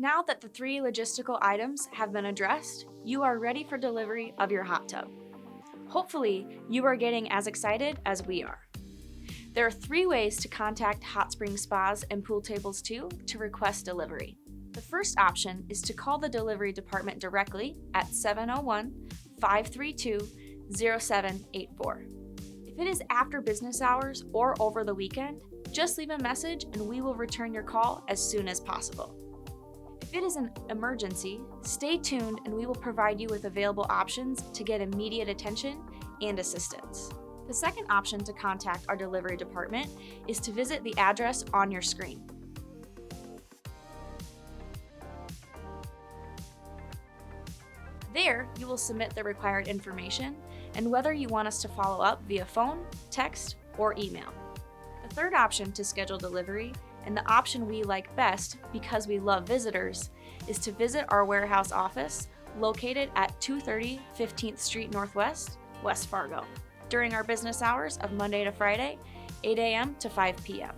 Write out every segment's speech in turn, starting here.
Now that the three logistical items have been addressed, you are ready for delivery of your hot tub. Hopefully, you are getting as excited as we are. There are three ways to contact Hot Spring Spas and Pool Tables 2 to request delivery. The first option is to call the delivery department directly at 701-532-0784. If it is after business hours or over the weekend, just leave a message and we will return your call as soon as possible. If it is an emergency, stay tuned and we will provide you with available options to get immediate attention and assistance. The second option to contact our delivery department is to visit the address on your screen. There, you will submit the required information and whether you want us to follow up via phone, text, or email. The third option to schedule delivery, and the option we like best because we love visitors, is to visit our warehouse office located at 230 15th Street Northwest, West Fargo, during our business hours of Monday to Friday, 8 a.m. to 5 p.m.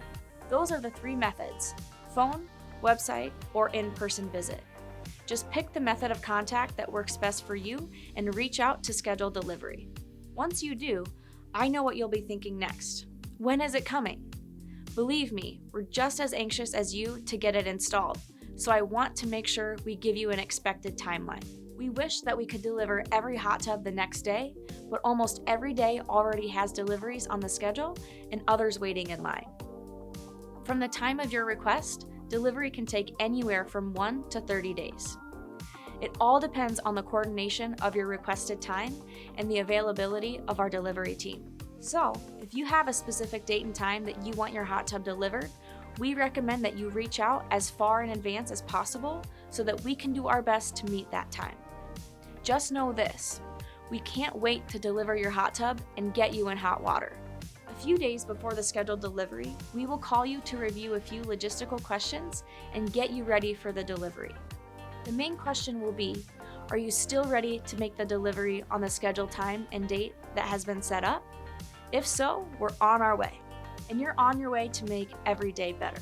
Those are the three methods: phone, website, or in-person visit. Just pick the method of contact that works best for you and reach out to schedule delivery. Once you do, I know what you'll be thinking next. When is it coming? Believe me, we're just as anxious as you to get it installed, so I want to make sure we give you an expected timeline. We wish that we could deliver every hot tub the next day, but almost every day already has deliveries on the schedule and others waiting in line. From the time of your request, delivery can take anywhere from 1 to 30 days. It all depends on the coordination of your requested time and the availability of our delivery team. So, if you have a specific date and time that you want your hot tub delivered, we recommend that you reach out as far in advance as possible so that we can do our best to meet that time. Just know this: we can't wait to deliver your hot tub and get you in hot water. A few days before the scheduled delivery, we will call you to review a few logistical questions and get you ready for the delivery. The main question will be, are you still ready to make the delivery on the scheduled time and date that has been set up? If so, we're on our way, and you're on your way to make every day better.